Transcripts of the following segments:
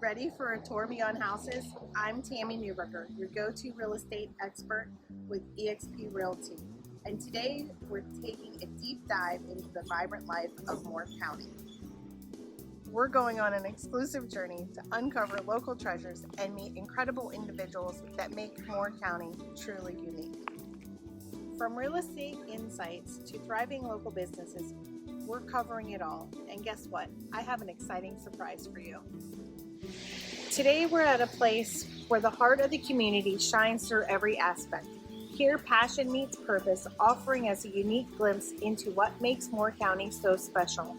Ready for a tour beyond houses? I'm Tami Neuberger, your go-to real estate expert with eXp Realty. And today we're taking a deep dive into the vibrant life of Moore County. We're going on an exclusive journey to uncover local treasures and meet incredible individuals that make Moore County truly unique. From real estate insights to thriving local businesses, we're covering it all. And guess what? I have an exciting surprise for you. Today we're at a place where the heart of the community shines through every aspect. Here, passion meets purpose, offering us a unique glimpse into what makes Moore County so special.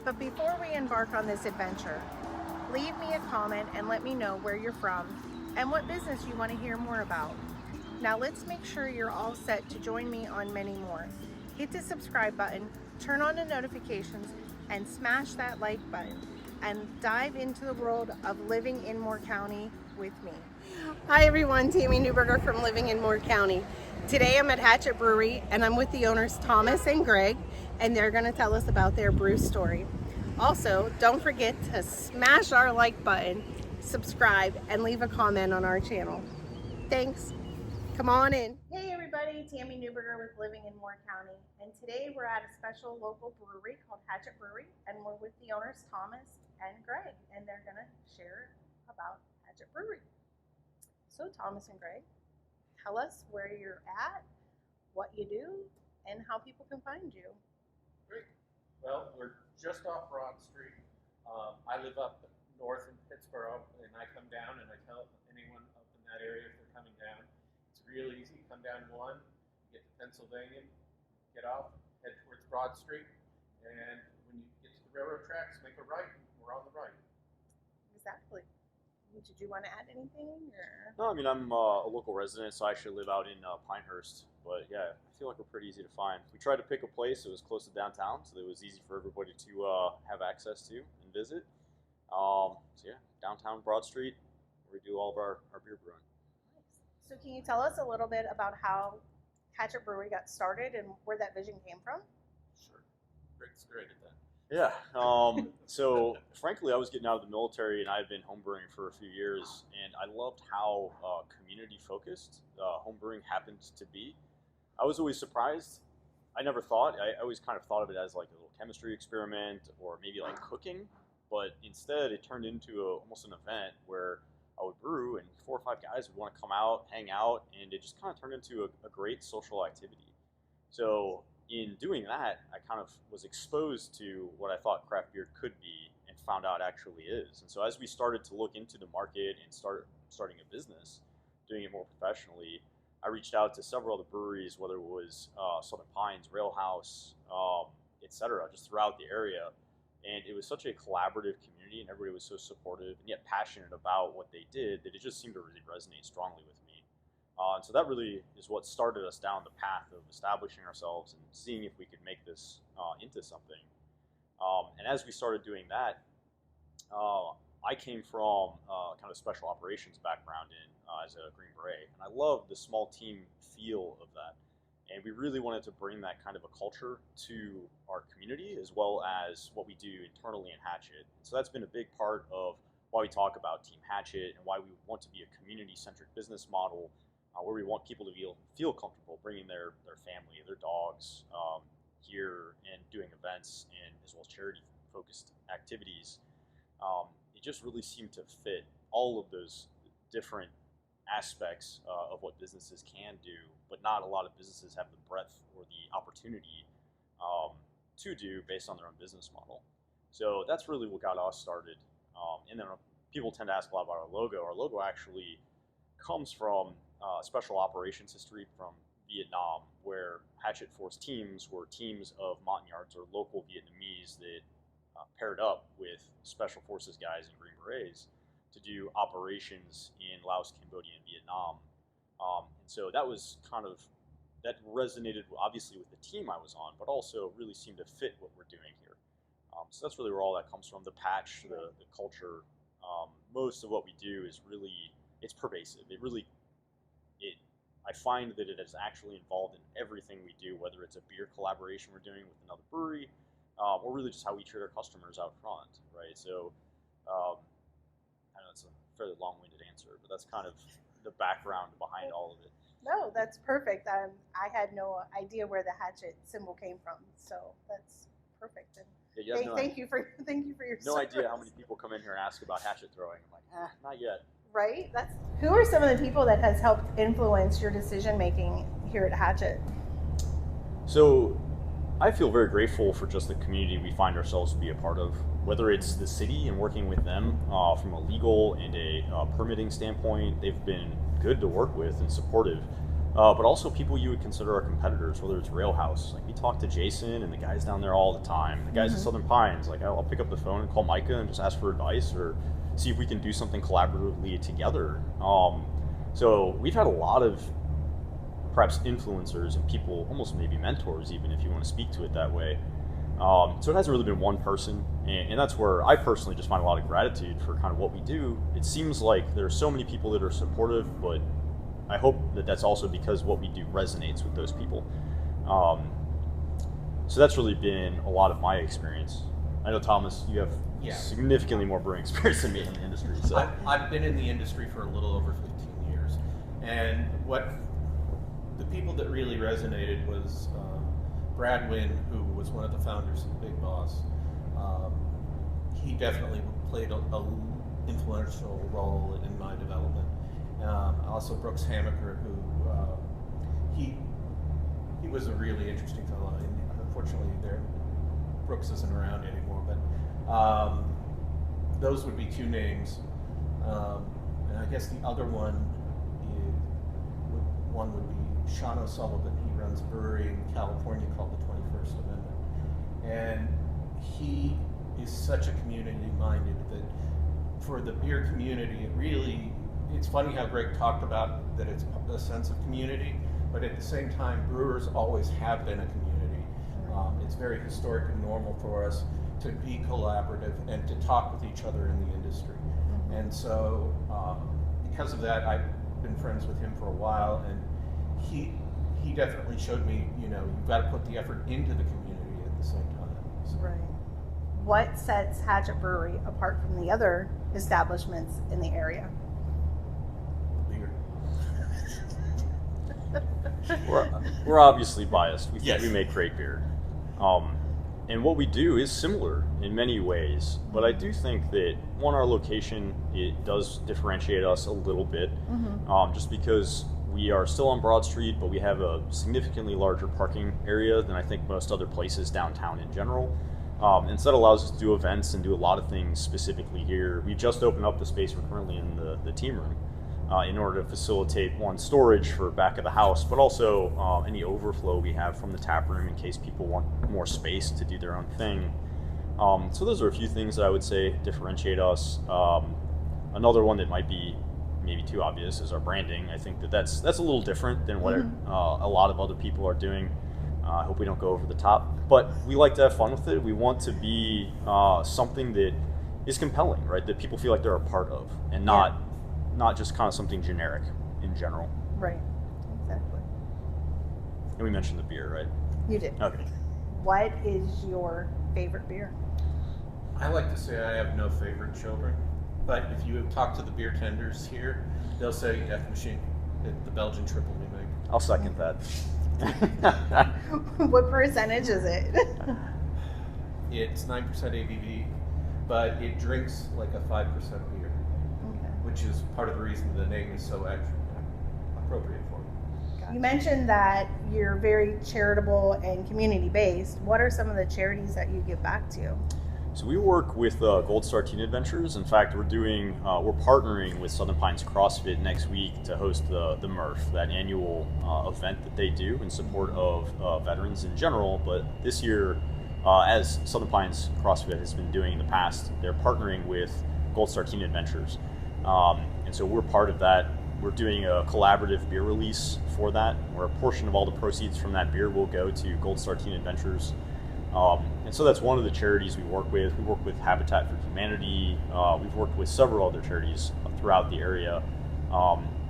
But before we embark on this adventure, leave me a comment and let me know where you're from and what business you want to hear more about. Now let's make sure you're all set to join me on many more. Hit the subscribe button, turn on the notifications, and smash that like button, and dive into the world of living in Moore County with me. Hi everyone, Tami Neuberger from Living in Moore County. Today I'm at Hatchet Brewery and I'm with the owners Thomas and Greg, and they're going to tell us about their brew story. Also, don't forget to smash our like button, subscribe, and leave a comment on our channel. Thanks. Come on in. Hey everybody, Tami Neuberger with Living in Moore County, and today we're at a special local brewery called Hatchet Brewery, and we're with the owners Thomas and Greg, and they're gonna share about Hatchet Brewery. So Thomas and Greg, tell us where you're at, what you do, and how people can find you. Great. Well, we're just off Broad Street. I live up north in Pittsburgh, and I come down and I tell anyone up in that area if they're coming down, it's real easy. Come down one, get to Pennsylvania, get off, head towards Broad Street, and when you get to the railroad tracks, make a right, and we're on the right. Exactly. Did you want to add anything? Or? No, I mean, I'm a local resident, so I actually live out in Pinehurst. But yeah, I feel like we're pretty easy to find. We tried to pick a place that was close to downtown, so that it was easy for everybody to have access to and visit. So yeah, downtown Broad Street, where we do all of our beer brewing. Nice. So can you tell us a little bit about how Hatchet Brewery got started and where that vision came from? Sure. Greg's great at that. Yeah. So frankly, I was getting out of the military and I had been homebrewing for a few years, and I loved how community focused homebrewing happened to be. I was always surprised. I never thought. I always kind of thought of it as like a little chemistry experiment or maybe like cooking, but instead it turned into almost an event where I would brew and 4 or 5 guys would want to come out, hang out, and it just kind of turned into a great social activity. So in doing that, I kind of was exposed to what I thought craft beer could be and found out actually is. And so as we started to look into the market and starting a business, doing it more professionally, I reached out to several other breweries, whether it was Southern Pines, Railhouse, etc., just throughout the area. And it was such a collaborative community, and everybody was so supportive and yet passionate about what they did that it just seemed to really resonate strongly with me. And so that really is what started us down the path of establishing ourselves and seeing if we could make this into something. And as we started doing that, I came from kind of special operations background as a Green Beret, and I love the small team feel of that. And we really wanted to bring that kind of a culture to our community as well as what we do internally in Hatchet. So that's been a big part of why we talk about Team Hatchet and why we want to be a community-centric business model where we want people to feel comfortable bringing their family, their dogs here and doing events and as well as charity-focused activities. It just really seemed to fit all of those different aspects of what businesses can do, but not a lot of businesses have the breadth or the opportunity to do based on their own business model. So that's really what got us started. And then people tend to ask a lot about our logo. Our logo actually comes from special operations history from Vietnam, where Hatchet Force teams were teams of Montagnards or local Vietnamese that paired up with Special Forces guys and Green Berets to do operations in Laos, Cambodia, and Vietnam. And so that was that resonated obviously with the team I was on, but also really seemed to fit what we're doing here. So that's really where all that comes from. The patch, the culture, most of what we do is really, it's pervasive. I find that it is actually involved in everything we do, whether it's a beer collaboration we're doing with another brewery, or really just how we treat our customers out front, right? So that's a fairly long-winded answer, but that's kind of the background behind all of it. No, that's perfect. I had no idea where the hatchet symbol came from, so that's perfect. And Yeah, thank you for your no service. idea how many people come in here and ask about hatchet throwing. I'm like, not yet. Right? Who are some of the people that has helped influence your decision making here at Hatchet? So I feel very grateful for just the community we find ourselves to be a part of, whether it's the city and working with them from a legal and a permitting standpoint. They've been good to work with and supportive, but also people you would consider our competitors, whether it's Railhouse. Like, we talk to Jason and the guys down there all the time. The guys at Southern Pines, like, I'll pick up the phone and call Micah and just ask for advice or see if we can do something collaboratively together. So we've had a lot of perhaps influencers and people, almost maybe mentors even, if you want to speak to it that way. So it hasn't really been one person, and that's where I personally just find a lot of gratitude for kind of what we do. It seems like there are so many people that are supportive, but I hope that that's also because what we do resonates with those people. So that's really been a lot of my experience. I know, Thomas, you have significantly more brewing experience than me in the industry. So I've been in the industry for a little over 15 years, and what the people that really resonated was Brad Wynn, who was one of the founders of Big Boss. He definitely played a influential role in my development. Also Brooks Hamaker, who he was a really interesting fellow. And unfortunately, Brooks isn't around anymore, but those would be two names. And I guess the other one would be Sean O'Sullivan. He runs a brewery in California called the 21st Amendment. And he is such a community-minded that for the beer community, it's funny how Greg talked about that it's a sense of community, but at the same time, brewers always have been a community. It's very historic and normal for us to be collaborative and to talk with each other in the industry. And so because of that, I've been friends with him for a while, and he definitely showed me, you've got to put the effort into the community at the same time. So. Right. What sets Hatchet Brewery apart from the other establishments in the area? Beer. we're obviously biased. We think Yes. we make great beer. And what we do is similar in many ways, but I do think that, one, our location, it does differentiate us a little bit, just because we are still on Broad Street, but we have a significantly larger parking area than I think most other places downtown in general. And so that allows us to do events and do a lot of things specifically here. We just opened up the space we're currently in, the team room, in order to facilitate, one, storage for back of the house, but also any overflow we have from the tap room in case people want more space to do their own thing. So those are a few things that I would say differentiate us. Another one that might be maybe too obvious is our branding. I think that's a little different than what a lot of other people are doing. I hope we don't go over the top, but we like to have fun with it. We want to be something that is compelling, right? That people feel like they're a part of, and not just kind of something generic in general. Right. Exactly. And we mentioned the beer, right? You did. Okay. What is your favorite beer? I like to say I have no favorite children, but if you talk to the beer tenders here, they'll say F Machine, the Belgian triple we make. I'll second that. What percentage is it? It's 9% ABV, but it drinks like a 5% beer, which is part of the reason the name is so appropriate for it. You mentioned that you're very charitable and community-based. What are some of the charities that you give back to? So we work with Gold Star Teen Adventures. In fact, we're partnering with Southern Pines CrossFit next week to host the MRF, that annual event that they do in support of veterans in general. But this year, as Southern Pines CrossFit has been doing in the past, they're partnering with Gold Star Teen Adventures. And so we're part of that. We're doing a collaborative beer release for that, where a portion of all the proceeds from that beer will go to Gold Star Teen Adventures. And so that's one of the charities we work with. We work with Habitat for Humanity. We've worked with several other charities throughout the area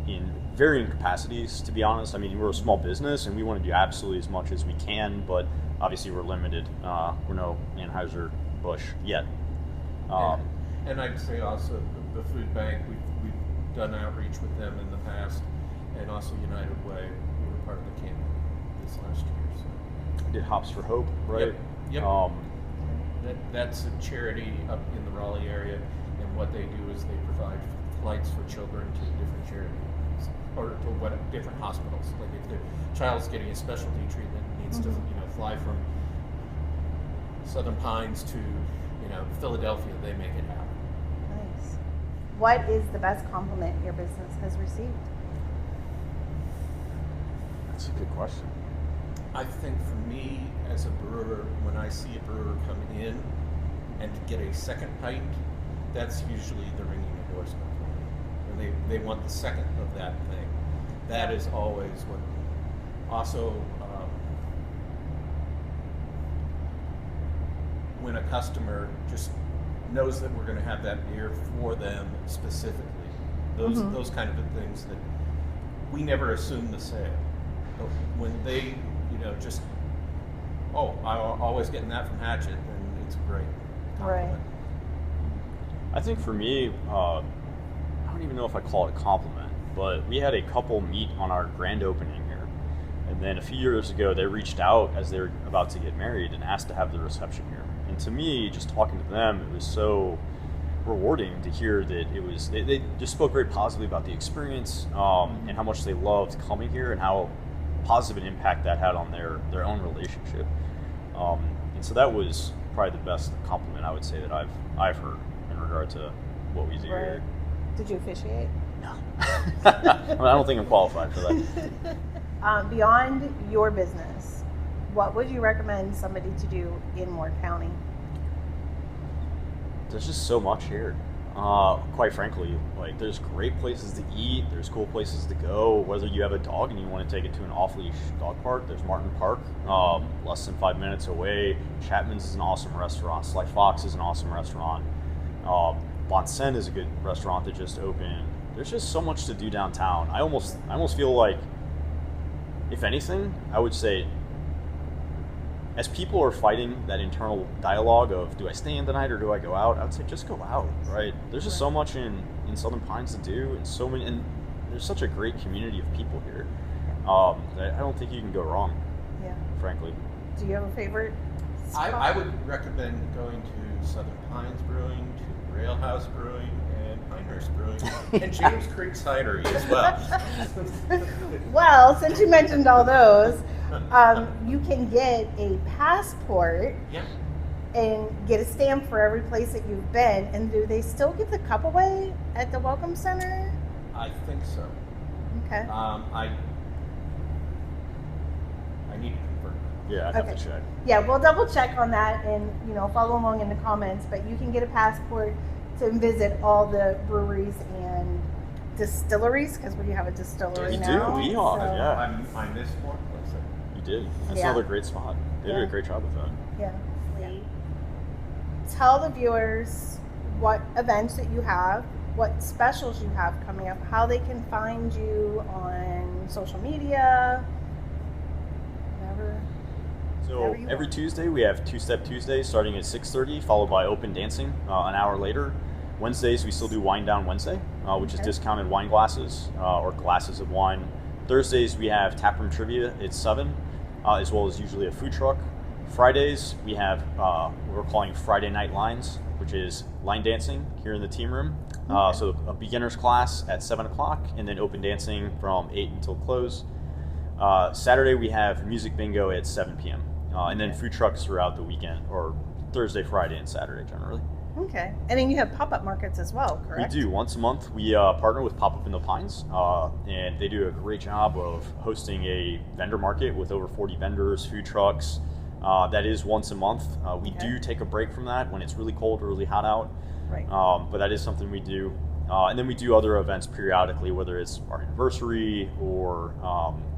in varying capacities, to be honest. I mean, we're a small business and we want to do absolutely as much as we can, but obviously we're limited. We're no Anheuser-Busch yet. And I'd say also the food bank, we've done outreach with them in the past, and also United Way. We were part of the campaign this last year. So. Did Hops for Hope, right? Yep. That's a charity up in the Raleigh area, and what they do is they provide flights for children to different charities or to different hospitals. Like if the child's getting a specialty treatment, needs to fly from Southern Pines to Philadelphia, they make it happen. Nice. What is the best compliment your business has received? That's a good question. I think for me as a brewer, when I see a brewer come in and get a second pint, that's usually the ringing endorsement for me. When they want the second of that thing. That is always what. Also, when a customer just knows that we're going to have that beer for them specifically, those kind of things that we never assume the sale. But when they just, I'm always getting that from Hatchet, and it's a great compliment. Right. I think for me, I don't even know if I call it a compliment, but we had a couple meet on our grand opening here. And then a few years ago, they reached out as they were about to get married and asked to have the reception here. And to me, just talking to them, it was so rewarding to hear that they just spoke very positively about the experience and how much they loved coming here and how positive an impact that had on their own relationship. And so that was probably the best compliment I would say that I've heard in regard to what we do here. Did you officiate? No. I don't think I'm qualified for that. Beyond your business, what would you recommend somebody to do in Moore County? There's just so much here. Quite frankly, like there's great places to eat, there's cool places to go. Whether you have a dog and you want to take it to an off-leash dog park, there's Martin Park, less than 5 minutes away. Chapman's is an awesome restaurant. Sly Fox is an awesome restaurant. Bon Sen is a good restaurant that just opened. There's just so much to do downtown. I almost feel like, if anything, I would say, as people are fighting that internal dialogue of do I stay in the night or do I go out, I would say just go out, right? There's just so much in Southern Pines to do, and there's such a great community of people here. I don't think you can go wrong. Yeah. Frankly. Do you have a favorite spot? I would recommend going to Southern Pines Brewing, to Railhouse Brewing, and Pinehurst Brewing, and James Creek Cidery as well. Well, since you mentioned all those, you can get a passport and get a stamp for every place that you've been. And do they still give the cup away at the Welcome Center? I think so. Okay. I need to confirm. Yeah, I'd have to check. Yeah, we'll double check on that and follow along in the comments. But you can get a passport to visit all the breweries and distilleries, because we have a distillery now. We are, yeah. I missed one place. You did. That's another great spot. They did a great job with that. Yeah. Tell the viewers what events that you have, what specials you have coming up, how they can find you on social media, whatever. So every Tuesday we have Two-Step Tuesday starting at 6:30, followed by open dancing an hour later. Wednesdays we still do Wine Down Wednesday, which is discounted wine glasses or glasses of wine. Thursdays we have taproom trivia at 7, as well as usually a food truck. Fridays we have what we're calling Friday Night Lines, which is line dancing here in the team room. So a beginner's class at 7 o'clock, and then open dancing from 8 until close. Saturday we have music bingo at 7 p.m. And then food trucks throughout the weekend, or Thursday, Friday, and Saturday generally. Okay. And then you have pop-up markets as well, correct? We do. Once a month, we partner with Pop Up in the Pines, and they do a great job of hosting a vendor market with over 40 vendors, food trucks. That is once a month. We do take a break from that when it's really cold or really hot out. Right. But that is something we do. And then we do other events periodically, whether it's our anniversary or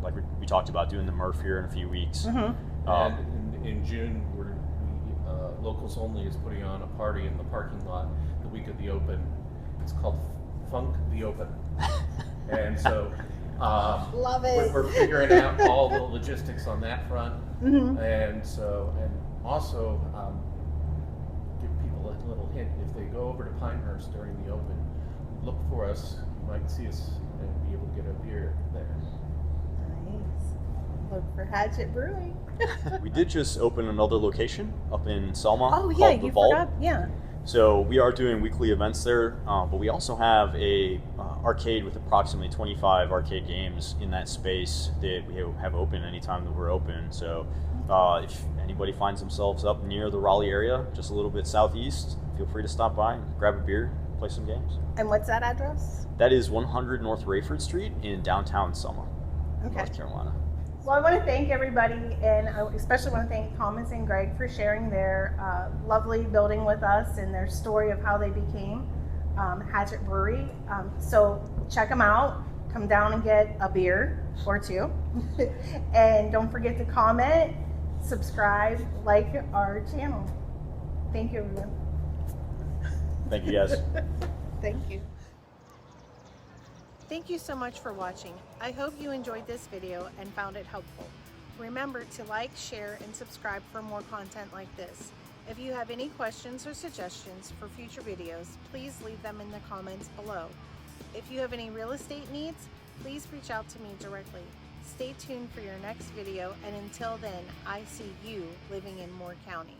like we talked about doing the Murph here in a few weeks. Mm-hmm. And in June, Locals Only is putting on a party in the parking lot the week of the open. It's called Funk the Open. And so love it. We're figuring out all the logistics on that front. Mm-hmm. And also give people a little hint. If they go over to Pinehurst during the open, look for us. You might see us and be able to get a beer there. Nice. Look for Hatchet Brewing. We did just open another location up in Selma Oh yeah, called The you Vault. forgot. Yeah. So we are doing weekly events there, but we also have a arcade with approximately 25 arcade games in that space that we have open anytime that we're open. So if anybody finds themselves up near the Raleigh area, just a little bit southeast, feel free to stop by, grab a beer, play some games. And what's that address? That is 100 North Raeford Street in downtown Selma, Okay. North Carolina. Well, I want to thank everybody, and I especially want to thank Thomas and Greg for sharing their lovely building with us and their story of how they became Hatchet Brewery. So check them out. Come down and get a beer or two. And don't forget to comment, subscribe, like our channel. Thank you, everyone. Thank you, guys. Thank you. Thank you so much for watching. I hope you enjoyed this video and found it helpful. Remember to like, share, and subscribe for more content like this. If you have any questions or suggestions for future videos, please leave them in the comments below. If you have any real estate needs, please reach out to me directly. Stay tuned for your next video, and until then, I see you living in Moore County.